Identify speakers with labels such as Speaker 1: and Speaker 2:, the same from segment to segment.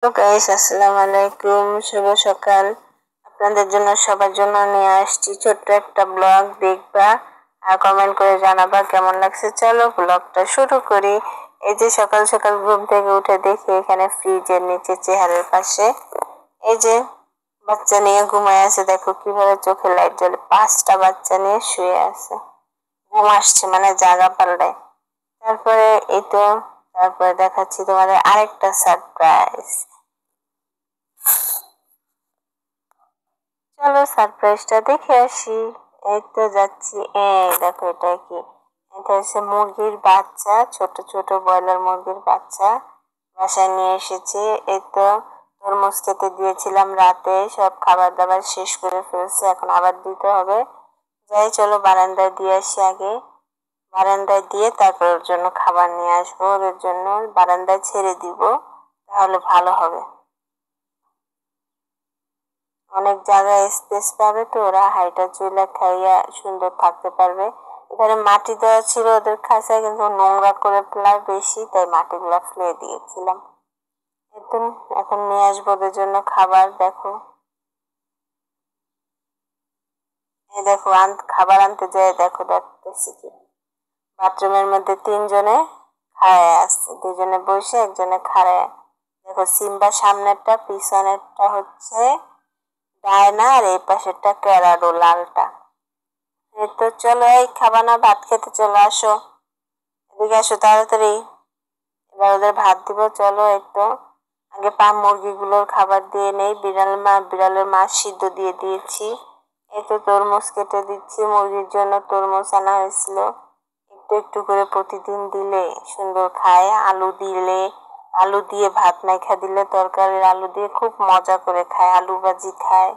Speaker 1: তো গাইস, আসসালামু আলাইকুম, শুভ সকাল। আপনাদের জন্য সবার জন্য নিয়ে আসছি ছোট্ট একটা ব্লগ। দেখবা আর কমেন্ট করে জানাবা কেমন লাগছে। চলো ব্লগটা শুরু করি। এই যে সকাল সকাল ঘুম থেকে উঠে দেখি এখানে ফ্রিজের নিচে চেহারের পাশে এই যে বাচ্চা নিয়ে ঘুমায় আছে। দেখো কিভাবে চোখে লাইট জ্বলে। 5টা বাচ্চা নিয়ে শুয়ে আছে, ঘুম আসছে মানে জাগা পাল্টায়। তারপরে এই তো তারপরে দেখাচ্ছি তোমাদের আরেকটা সারপ্রাইজ। চলো সারপ্রাইজটা দেখে আসি। এই তো যাচ্ছি। এই দেখো এটা কি, এটা হচ্ছে মুরগির বাচ্চা, ছোট ছোট ব্রয়লার মুরগির বাচ্চা বাসায় নিয়ে এসেছি। এই তো তরমুজ খেতে দিয়েছিলাম রাতে, সব খাবার দাবার শেষ করে ফেলছে, এখন আবার দিতে হবে। যাই চলো বারান্দায় দিয়ে আসি আগে। বারান্দায় দিয়ে তারপর ওর জন্য খাবার নিয়ে আসবো। ওদের জন্য বারান্দায় ছেড়ে দিব, তাহলে ভালো হবে। অনেক জায়গায় স্পেস পাবে, তো ওরা হাইটা চুলা খাইয়া সুন্দর থাকতে পারবে। এখানে মাটি দেওয়া ছিল ওদের খাঁচায়, কিন্তু নোংরা করে ফেলার বেশি, তাই মাটিগুলা ফেলে দিয়েছিলাম। একদম এখন নিয়ে আসবো ওদের জন্য খাবার। দেখো এই দেখো খাবার আনতে যায়, দেখো দেখতেছি কি বাথরুমের মধ্যে 3জনে খাড়ায় আসছে, 2জনে বসে, একজনে খাড়ায়। দেখো সিম্বা সামনেরটা, পিছনেরটা হচ্ছে ডায়না, আর এই পাশেরটা ক্যারাডো লালটা। এই তো চলো, এই খাবা না, ভাত খেতে চলে আসো, এদিকে আসো তাড়াতাড়ি। এবার ওদের ভাত দিব। চলো এই তো আগে মুরগিগুলোর খাবার দিয়ে নেই। বিড়ালের মাছ সিদ্ধ দিয়ে দিয়েছি। এই তো তরমুজ কেটে দিচ্ছি, মুরগির জন্য তরমুজ আনা হয়েছিল। একটু একটু করে প্রতিদিন দিলে সুন্দর খায়। আলু দিয়ে ভাত মাইখা দিলে, তরকারির আলু দিয়ে খুব মজা করে খায়, আলু ভাজি খায়।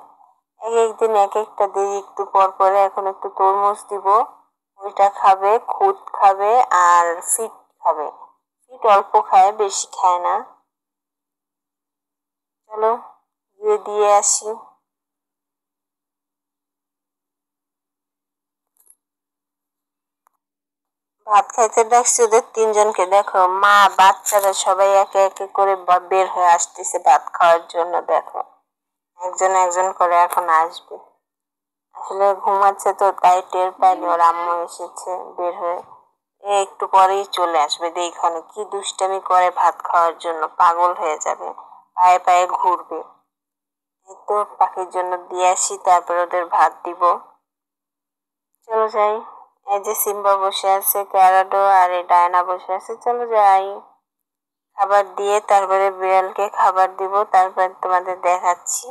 Speaker 1: এক একদিন এক একটা দিই, একটু পর পরে। এখন একটু তরমুজ দিব, ওইটা খাবে, খুদ খাবে আর ফিট খাবে। ফিট অল্প খায়, বেশি খায় না। চলো গিয়ে দিয়ে আসি। ভাত খাইতে ডাকছি ওদের 3জনকে। দেখো মা বাচ্চারা সবাই একে একে করে বের হয়ে আসতেছে ভাত খাওয়ার জন্য। দেখো একজন একজন করে এখন আসবে। আসলে ঘুমাচ্ছে তো, তাই টের পাইনি ওর আম্মু এসেছে বের হয়ে। একটু পরেই চলে আসবে। দেখো কি দুষ্টামি করে, ভাত খাওয়ার জন্য পাগল হয়ে যাবে, পায়ে পায়ে ঘুরবে। এই তো পাখির জন্য দিয়ে আসি, তারপর ওদের ভাত দিব। চলো যাই। এই যে সিম্বা বসে আছে, ক্যারাডো আর এই ডায়না বসে আছে। চলো যাই, খাবার দিয়ে তারপরে বিড়ালকে খাবার দিব, তারপর তোমাদের দেখাচ্ছি।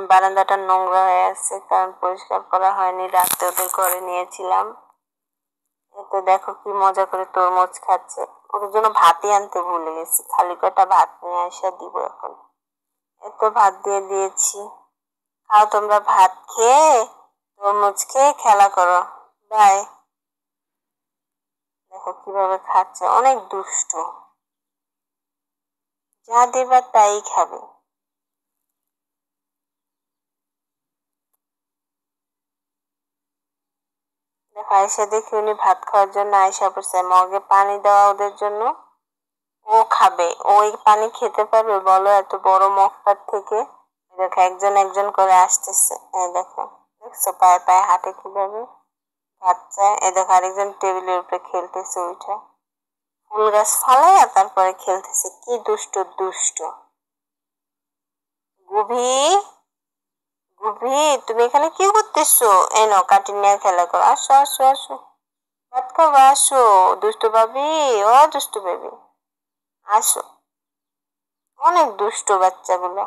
Speaker 1: বারান্দাটা নোংরা হয়ে আছে, কারণ পরিষ্কার করা হয়নি, রাতে ওদের ঘরে নিয়েছিলাম। এতে দেখো কি মজা করে তরমুজ খাচ্ছে। ওদের জন্য ভাতই আনতে ভুলে গেছি, খালি কটা ভাত নিয়ে এসে দিব এখন। এত ভাত দিয়ে দিয়েছি, খাও তোমরা। ভাত খেয়ে তরমুজ খেয়ে খেলা করো। বাই। দেখো কিভাবে খাচ্ছে, অনেক দুষ্ট, যা দেবার তাই খাবে। দেখো আয়সা, দেখি উনি ভাত খাওয়ার জন্য আয়সা পড়ছে, মগে পানি দেওয়া ওদের জন্য। ও খাবে, ওই পানি খেতে পারবে বলো এত বড় মগটার থেকে? দেখো একজন একজন করে আসতেছে। এই দেখো, দেখছো পায়ে পায়ে হাঁটে কিভাবে, বাচ্চা। এই দেখো আরেকজন টেবিলের উপরে খেলতেছে, ওইটা ফুল গাছ ফালাইয়া তারপরে খেলতেছে। কি দুষ্ট দুষ্ট। গুভি, গুভি, তুমি এখানে কি করতেছো? এই নাও কাটি নিয়ে খেলা করো। আসো আসো আসো, ভাত খাবো, আসো। দুষ্টু ভাবি, ও দুষ্টু বেবি, আসো। অনেক দুষ্ট বাচ্চাগুলো।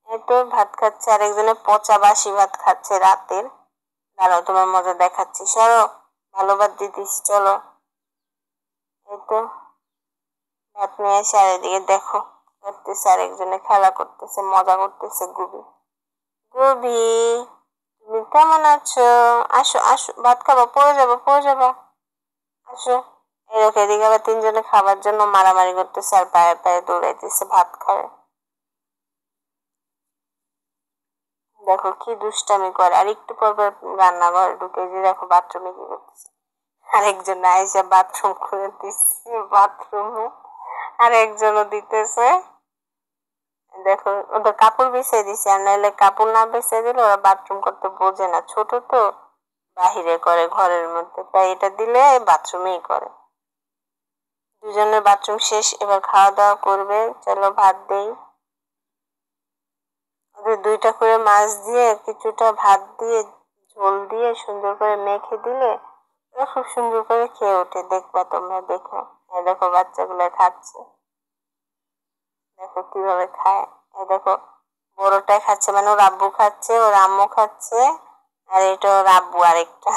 Speaker 1: এই তো ভাত খাচ্ছে, আরেকজনে পচা বাসি ভাত খাচ্ছে রাতের। দাঁড়াও তোমার মজা দেখাচ্ছি, সরো। ভালো ভাত দিতেছি, চলো। এই তো ভাত নিয়ে এসে আর এদিকে দেখো করতেছে, আরেকজনে খেলা করতেছে, মজা করতেছে। গুবি, গুবি, তুমি কেমন আছো? আসো আসো, ভাত খাবো, পড়ে যাবো পড়ে যাবো, আসো। এরকম এদিকে আবার 3জনে খাবার জন্য মারামারি করতেছে, আর পায়ে পায়ে দৌড়াইতেছে ভাত খাবে। দেখো কি দুষ্টামি করে। আর একটু পর পর রান্নাঘরে ঢুকে, যে দেখো বাথরুমে কি করতেছে। আরেকজন আইসা বাথরুম করে দিচ্ছে বাথরুমে, আর একজনও দিতেছে। দেখো ওদের কাপড় বিছিয়ে দিছে, আর নাহলে কাপড় না বিছিয়ে দিলে ওরা বাথরুম করতে বোঝে না, ছোট তো বাহিরে করে ঘরের মধ্যে, তাই এটা দিলে বাথরুমেই করে। দুজনের বাথরুম শেষ, এবার খাওয়া দাওয়া করবে। চলো ভাত দেই। ওদের 2টা করে মাছ দিয়ে কিছুটা ভাত দিয়ে ঝোল দিয়ে সুন্দর করে মেখে দিলে ওরা খুব সুন্দর করে খেয়ে ওঠে। দেখবা তোমরা, দেখো এই দেখো বাচ্চাগুলো খাচ্ছে, দেখো কিভাবে খায়। এই দেখো বড়টাই খাচ্ছে, মানে ওর আব্বু খাচ্ছে, ওর আম্মু খাচ্ছে, আর এটা ওর আব্বু আরেকটা।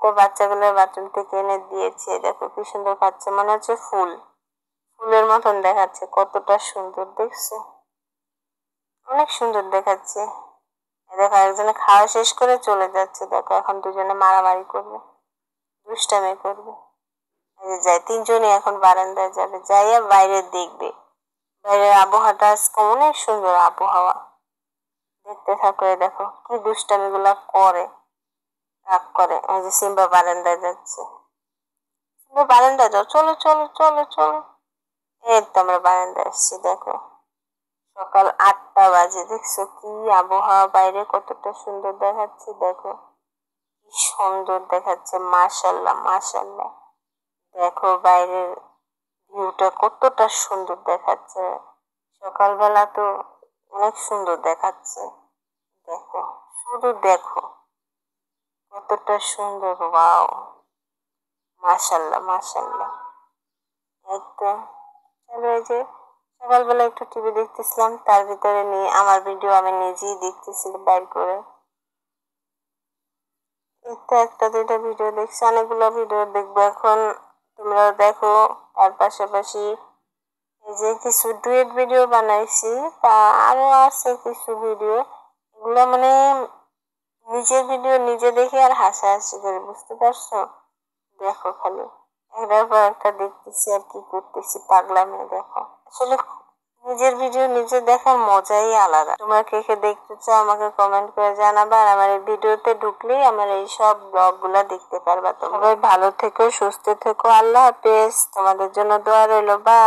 Speaker 1: তো বাচ্চাগুলোর বাথরুম থেকে এনে দিয়েছে, দেখো কি সুন্দর খাচ্ছে, মনে হচ্ছে ফুলের মতন দেখাচ্ছে, কতটা সুন্দর দেখছো, অনেক সুন্দর দেখাচ্ছে। দেখো একজনে খাওয়া শেষ করে চলে যাচ্ছে, দেখো এখন দুজনে মারামারি করবে, দুষ্টামি করবে। যায় 3জনই এখন বারান্দায় যাবে, যাইয়া বাইরে দেখবে, বাইরের আবহাওয়াটা আজকে অনেক সুন্দর আবহাওয়া। দেখতে থাকো, দেখো কি দুষ্টামি গুলা করে, রাগ করে। এই যে সিম্বা বারান্দায় যাচ্ছে, সিম্বা বারান্দায় যাও, চলো চলো চলো চলো। এই তো আমরা বারান্দায় আসছি, দেখো সকাল 8টা বাজে, দেখছো কি আবহাওয়া, বাইরে কতটা সুন্দর দেখাচ্ছে, দেখো কি সুন্দর দেখাচ্ছে, মাশাল্লাহ মাশাল্লাহ। দেখো বাইরের ভিউটা কতটা সুন্দর দেখাচ্ছে, সকালবেলা তো অনেক সুন্দর দেখাচ্ছে। দেখো শুধু দেখো কতটা সুন্দর, ওয়াও মাশাল্লাহ মাশাল্লাহ। একদম। চলো, এই যে সকালবেলা একটু টিভি দেখতেছিলাম, তার ভিতরে নিয়ে আমার ভিডিও আমি নিজেই দেখতেছিলাম বাইর করে। একটা 2টা ভিডিও দেখছি, অনেকগুলো ভিডিও দেখবো এখন, তোমরাও দেখো। তার পাশাপাশি এই যে কিছু ডুয়েট ভিডিও বানাইছি, তা আরো আছে কিছু ভিডিও, এগুলো মানে নিজের ভিডিও নিজে দেখে আর হাসাহাসি করে, বুঝতে পারছো। দেখো খালি একটার পর একটা দেখতেছি আর কি করতেছি, পাগলামি। দেখো আসলে নিজের ভিডিও নিজে দেখার মজাই আলাদা। তোমরা কে কে দেখতে চাও আমাকে কমেন্ট করে জানাবা, আর আমার এই ভিডিওতে ঢুকলেই আমার এই সব ব্লগ গুলা দেখতে পারবা। তোমরা ভালো থেকো, সুস্থ থেকো, আল্লাহ হাফেজ, তোমাদের জন্য দোয়া রইলো, বাই।